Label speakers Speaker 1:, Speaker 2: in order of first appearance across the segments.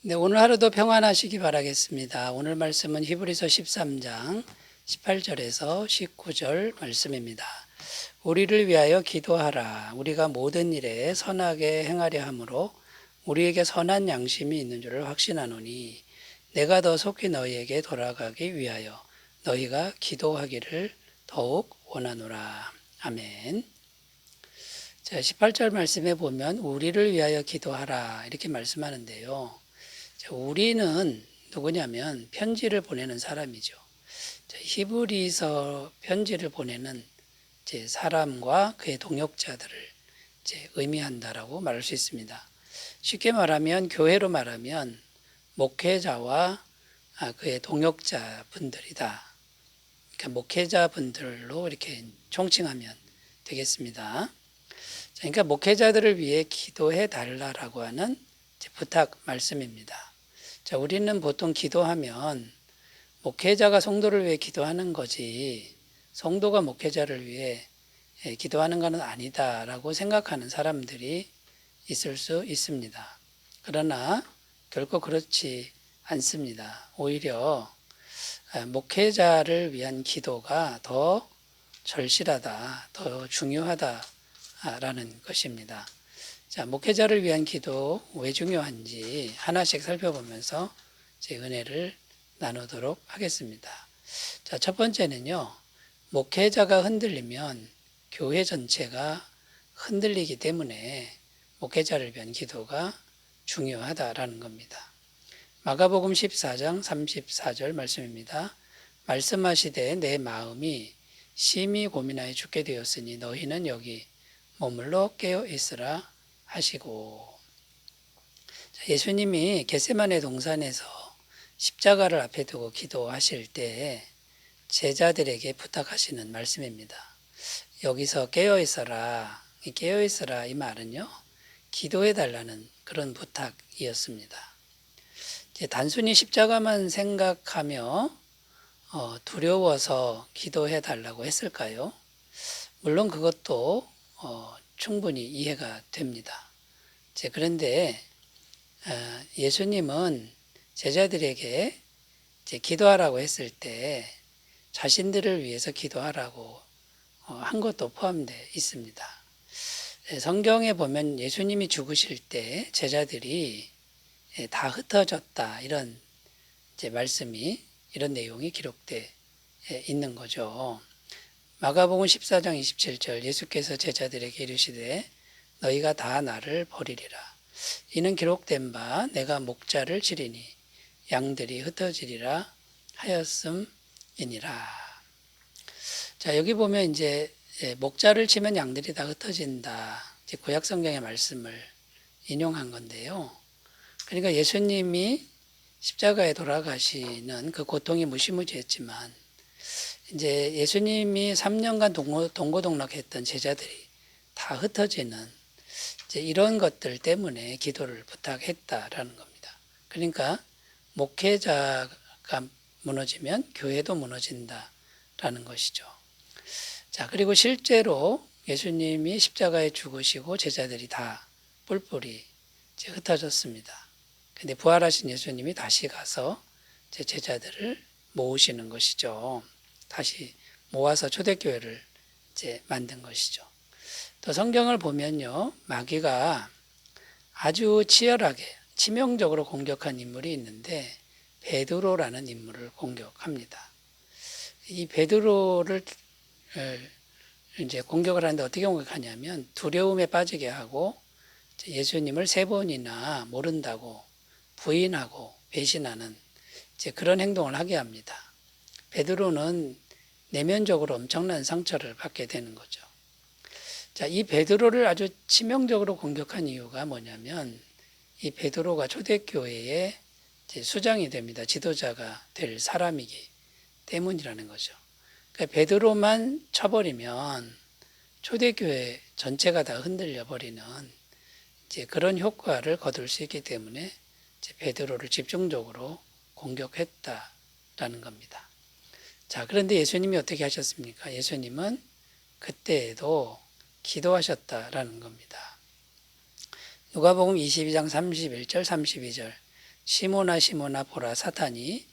Speaker 1: 네, 오늘 하루도 평안하시기 바라겠습니다. 오늘 말씀은 히브리서 13장 18절에서 19절 말씀입니다. 우리를 위하여 기도하라. 우리가 모든 일에 선하게 행하려 함으로 우리에게 선한 양심이 있는 줄을 확신하노니 내가 더 속히 너희에게 돌아가기 위하여 너희가 기도하기를 더욱 원하노라. 아멘. 자, 18절 말씀에 보면 우리를 위하여 기도하라 이렇게 말씀하는데요. 우리는 누구냐면 편지를 보내는 사람이죠. 히브리서 편지를 보내는 사람과 그의 동역자들을 의미한다라고 말할 수 있습니다. 쉽게 말하면 교회로 말하면 목회자와 그의 동역자 분들이다. 그러니까 목회자 분들로 이렇게 총칭하면 되겠습니다. 그러니까 목회자들을 위해 기도해 달라라고 하는 부탁 말씀입니다. 자, 우리는 보통 기도하면 목회자가 성도를 위해 기도하는 거지 성도가 목회자를 위해 기도하는 것은 아니다라고 생각하는 사람들이 있을 수 있습니다. 그러나 결코 그렇지 않습니다. 오히려 목회자를 위한 기도가 더 절실하다, 더 중요하다라는 것입니다. 자, 목회자를 위한 기도 왜 중요한지 하나씩 살펴보면서 제 은혜를 나누도록 하겠습니다. 자, 첫 번째는요, 목회자가 흔들리면 교회 전체가 흔들리기 때문에 목회자를 위한 기도가 중요하다라는 겁니다. 마가복음 14장 34절 말씀입니다. 말씀하시되 내 마음이 심히 고민하여 죽게 되었으니 너희는 여기 머물러 깨어 있으라 하시고, 예수님이 겟세마네 동산에서 십자가를 앞에 두고 기도하실 때 제자들에게 부탁하시는 말씀입니다. 여기서 깨어있어라, 깨어있어라 이 말은요, 기도해달라는 그런 부탁이었습니다. 단순히 십자가만 생각하며 두려워서 기도해달라고 했을까요? 물론 그것도 충분히 이해가 됩니다. 그런데 예수님은 제자들에게 기도하라고 했을 때 자신들을 위해서 기도하라고 한 것도 포함되어 있습니다. 성경에 보면 예수님이 죽으실 때 제자들이 다 흩어졌다 이런 말씀이 이런 내용이 기록되어 있는 거죠. 마가복음 14장 27절 예수께서 제자들에게 이르시되 너희가 다 나를 버리리라. 이는 기록된 바 내가 목자를 치리니 양들이 흩어지리라 하였음이니라. 자, 여기 보면 이제 목자를 치면 양들이 다 흩어진다. 구약 성경의 말씀을 인용한 건데요. 그러니까 예수님이 십자가에 돌아가시는 그 고통이 무시무시했지만 이제 예수님이 3년간 동고동락했던 제자들이 다 흩어지는 이런 것들 때문에 기도를 부탁했다라는 겁니다. 그러니까 목회자가 무너지면 교회도 무너진다라는 것이죠. 자, 그리고 실제로 예수님이 십자가에 죽으시고 제자들이 다 뿔뿔이 흩어졌습니다. 근데 부활하신 예수님이 다시 가서 제자들을 모으시는 것이죠. 다시 모아서 초대교회를 만든 것이죠. 또 성경을 보면요, 마귀가 아주 치열하게 치명적으로 공격한 인물이 있는데 베드로라는 인물을 공격합니다. 이 베드로를 공격을 하는데 어떻게 공격하냐면 두려움에 빠지게 하고 예수님을 3번이나 모른다고 부인하고 배신하는 그런 행동을 하게 합니다. 베드로는 내면적으로 엄청난 상처를 받게 되는 거죠. 자, 이 베드로를 아주 치명적으로 공격한 이유가 뭐냐면 이 베드로가 초대교회의 수장이 됩니다. 지도자가 될 사람이기 때문이라는 거죠. 그러니까 베드로만 쳐버리면 초대교회 전체가 다 흔들려 버리는 그런 효과를 거둘 수 있기 때문에 베드로를 집중적으로 공격했다라는 겁니다. 자, 그런데 예수님이 어떻게 하셨습니까? 예수님은 그때에도 기도하셨다라는 겁니다. 누가복음 22장 31절 32절 시몬아 시몬아 보라 사탄이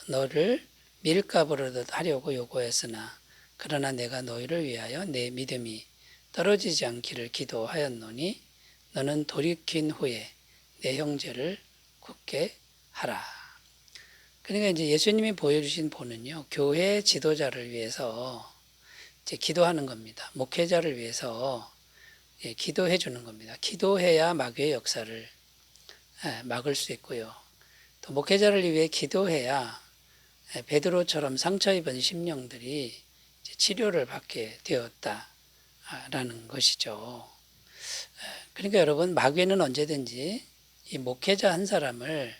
Speaker 1: 너를 밀가부르듯 하려고 요구했으나 그러나 내가 너희를 위하여 내 믿음이 떨어지지 않기를 기도하였노니 너는 돌이킨 후에 내 형제를 굳게 하라. 그러니까 이제 예수님이 보여주신 본은요, 교회 지도자를 위해서 이제 기도하는 겁니다. 목회자를 위해서 기도해 주는 겁니다. 기도해야 마귀의 역사를 막을 수 있고요. 또 목회자를 위해 기도해야 베드로처럼 상처 입은 심령들이 치료를 받게 되었다라는 것이죠. 그러니까 여러분, 마귀는 언제든지 이 목회자 한 사람을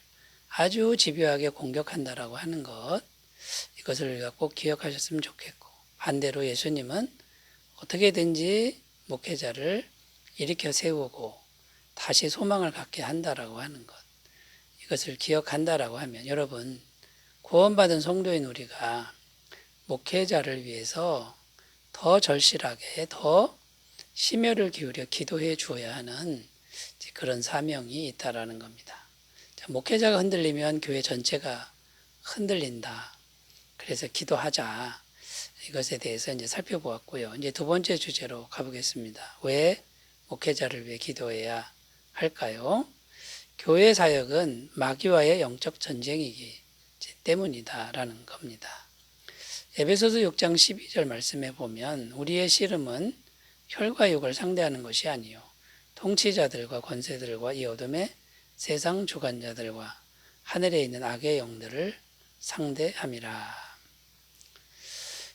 Speaker 1: 아주 집요하게 공격한다라고 하는 것, 이것을 우리가 꼭 기억하셨으면 좋겠고, 반대로 예수님은 어떻게든지 목회자를 일으켜 세우고 다시 소망을 갖게 한다라고 하는 것, 이것을 기억한다라고 하면 여러분, 구원받은 성도인 우리가 목회자를 위해서 더 절실하게 더 심혈을 기울여 기도해 주어야 하는 그런 사명이 있다라는 겁니다. 목회자가 흔들리면 교회 전체가 흔들린다. 그래서 기도하자. 이것에 대해서 이제 살펴보았고요. 이제 두 번째 주제로 가보겠습니다. 왜 목회자를 위해 기도해야 할까요? 교회 사역은 마귀와의 영적 전쟁이기 때문이다라는 겁니다. 에베소서 6장 12절 말씀에 보면 우리의 씨름은 혈과 육을 상대하는 것이 아니요 통치자들과 권세들과 이 어둠의 세상 주관자들과 하늘에 있는 악의 영들을 상대함이라.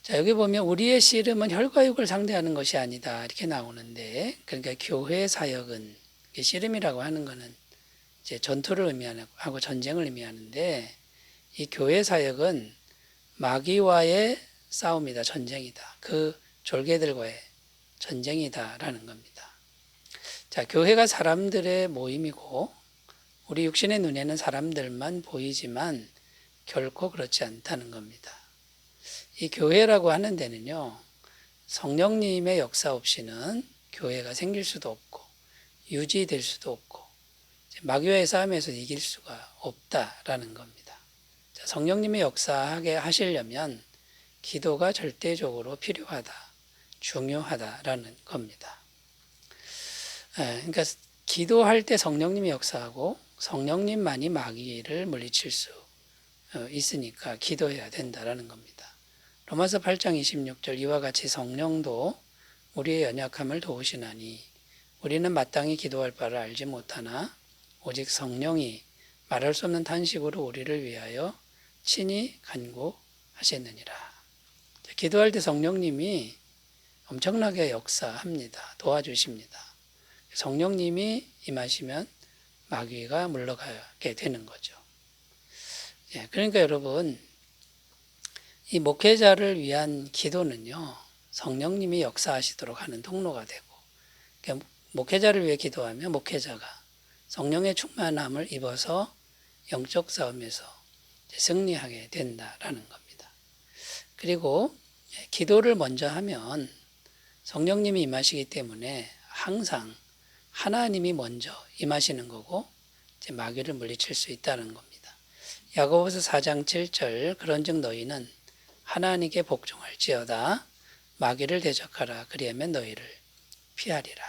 Speaker 1: 자, 여기 보면 우리의 씨름은 혈과 육을 상대하는 것이 아니다 이렇게 나오는데, 그러니까 교회 사역은, 씨름이라고 하는 것은 이제 전투를 의미하고 전쟁을 의미하는데, 이 교회 사역은 마귀와의 싸움이다, 전쟁이다. 그 졸개들과의 전쟁이다라는 겁니다. 자, 교회가 사람들의 모임이고 우리 육신의 눈에는 사람들만 보이지만 결코 그렇지 않다는 겁니다. 이 교회라고 하는 데는요, 성령님의 역사 없이는 교회가 생길 수도 없고 유지될 수도 없고 마귀와의 싸움에서 이길 수가 없다라는 겁니다. 자, 성령님의 역사하게 하시려면 기도가 절대적으로 필요하다, 중요하다라는 겁니다. 그러니까 기도할 때 성령님이 역사하고 성령님만이 마귀를 물리칠 수 있으니까 기도해야 된다라는 겁니다. 로마서 8장 26절 이와 같이 성령도 우리의 연약함을 도우시나니 우리는 마땅히 기도할 바를 알지 못하나 오직 성령이 말할 수 없는 탄식으로 우리를 위하여 친히 간구하셨느니라. 기도할 때 성령님이 엄청나게 역사합니다. 도와주십니다. 성령님이 임하시면 마귀가 물러가게 되는 거죠. 그러니까 여러분, 이 목회자를 위한 기도는요, 성령님이 역사하시도록 하는 통로가 되고, 그러니까 목회자를 위해 기도하면 목회자가 성령의 충만함을 입어서 영적 싸움에서 승리하게 된다라는 겁니다. 그리고 기도를 먼저 하면 성령님이 임하시기 때문에 항상 하나님이 먼저 임하시는 거고 이제 마귀를 물리칠 수 있다는 겁니다. 야고보서 4장 7절 그런즉 너희는 하나님께 복종할지어다 마귀를 대적하라 그리하면 너희를 피하리라.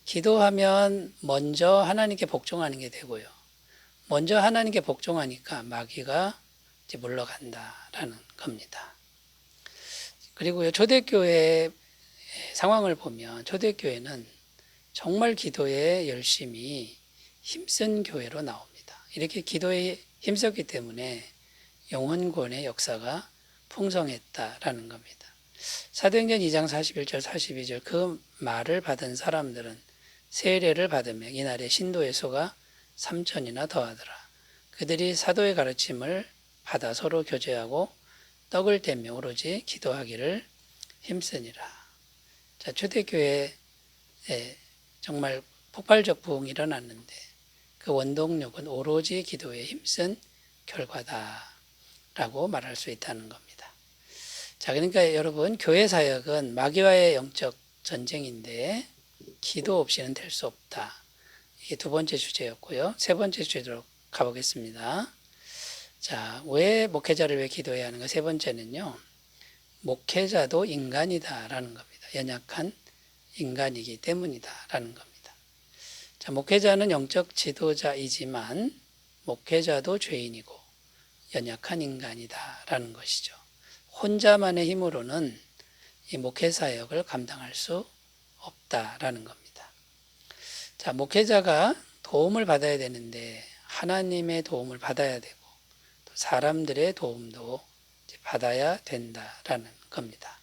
Speaker 1: 기도하면 먼저 하나님께 복종하는 게 되고요. 먼저 하나님께 복종하니까 마귀가 이제 물러간다라는 겁니다. 그리고요, 초대교회 상황을 보면 초대교회는 정말 기도에 열심히 힘쓴 교회로 나옵니다. 이렇게 기도에 힘썼기 때문에 영혼구원의 역사가 풍성했다라는 겁니다. 사도행전 2장 41절 42절 그 말을 받은 사람들은 세례를 받으며 이날에 신도의 수가 3,000이나 더하더라. 그들이 사도의 가르침을 받아 서로 교제하고 떡을 떼며 오로지 기도하기를 힘쓰니라. 자, 초대교회에 정말 폭발적 부흥이 일어났는데 그 원동력은 오로지 기도에 힘쓴 결과다라고 말할 수 있다는 겁니다. 자, 그러니까 여러분, 교회 사역은 마귀와의 영적 전쟁인데 기도 없이는 될 수 없다. 이게 두 번째 주제였고요. 세 번째 주제로 가보겠습니다. 자, 왜 목회자를 왜 기도해야 하는가? 세 번째는요. 목회자도 인간이다라는 겁니다. 연약한 인간이기 때문이다라는 겁니다. 자, 목회자는 영적 지도자이지만 목회자도 죄인이고 연약한 인간이다라는 것이죠. 혼자만의 힘으로는 이 목회 사역을 감당할 수 없다라는 겁니다. 자, 목회자가 도움을 받아야 되는데 하나님의 도움을 받아야 되고 또 사람들의 도움도 받아야 된다라는 겁니다.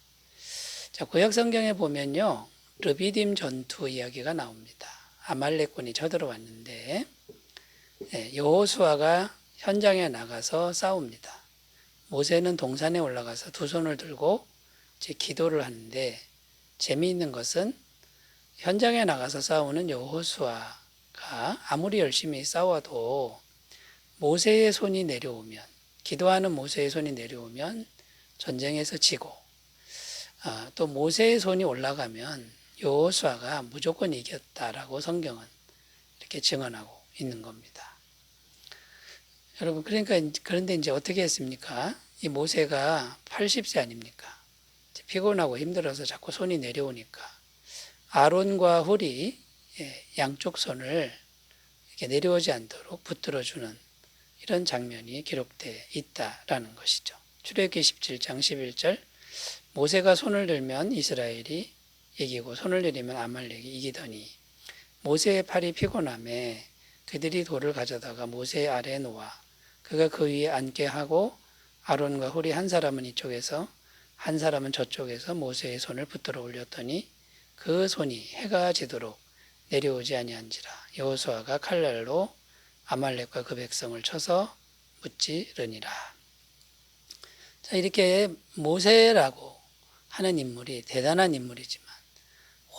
Speaker 1: 자, 구약 성경에 보면요. 르비딤 전투 이야기가 나옵니다. 아말렉군이 쳐들어왔는데 여호수아가 현장에 나가서 싸웁니다. 모세는 동산에 올라가서 두 손을 들고 이제 기도를 하는데 재미있는 것은 현장에 나가서 싸우는 여호수아가 아무리 열심히 싸워도 모세의 손이 내려오면 기도하는 모세의 손이 내려오면 전쟁에서 지고 또 모세의 손이 올라가면 여호수아가 무조건 이겼다라고 성경은 이렇게 증언하고 있는 겁니다. 여러분 그런데 이제 어떻게 했습니까? 이 모세가 80세 아닙니까? 피곤하고 힘들어서 자꾸 손이 내려오니까 아론과 훌이 양쪽 손을 이렇게 내려오지 않도록 붙들어주는 이런 장면이 기록되어 있다라는 것이죠. 출애굽기 17장 11절 모세가 손을 들면 이스라엘이 이기고 손을 내리면 아말렉이 이기더니 모세의 팔이 피곤함에 그들이 돌을 가져다가 모세 아래에 놓아 그가 그 위에 앉게 하고 아론과 훌이 한 사람은 이쪽에서 한 사람은 저쪽에서 모세의 손을 붙들어 올렸더니 그 손이 해가 지도록 내려오지 아니한지라 여호수아가 칼날로 아말렉과 그 백성을 쳐서 무찌르니라. 자, 이렇게 모세라고 하는 인물이 대단한 인물이지만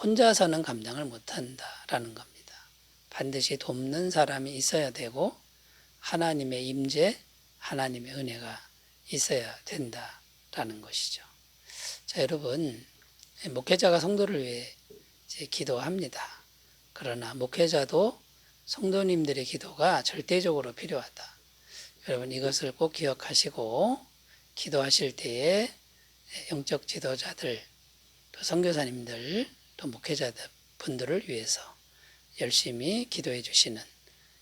Speaker 1: 혼자서는 감당을 못한다라는 겁니다. 반드시 돕는 사람이 있어야 되고 하나님의 임재, 하나님의 은혜가 있어야 된다라는 것이죠. 자, 여러분, 목회자가 성도를 위해 이제 기도합니다. 그러나 목회자도 성도님들의 기도가 절대적으로 필요하다. 여러분 이것을 꼭 기억하시고 기도하실 때에 영적 지도자들, 또 선교사님들, 또 목회자들 분들을 위해서 열심히 기도해 주시는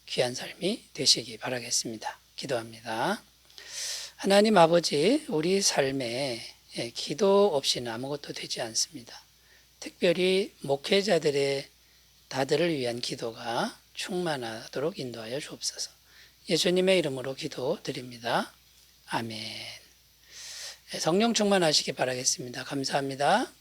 Speaker 1: 귀한 삶이 되시기 바라겠습니다. 기도합니다. 하나님 아버지, 우리 삶에 기도 없이는 아무것도 되지 않습니다. 특별히 목회자들의 다들을 위한 기도가 충만하도록 인도하여 주옵소서. 예수님의 이름으로 기도드립니다. 아멘. 성령 충만하시기 바라겠습니다. 감사합니다.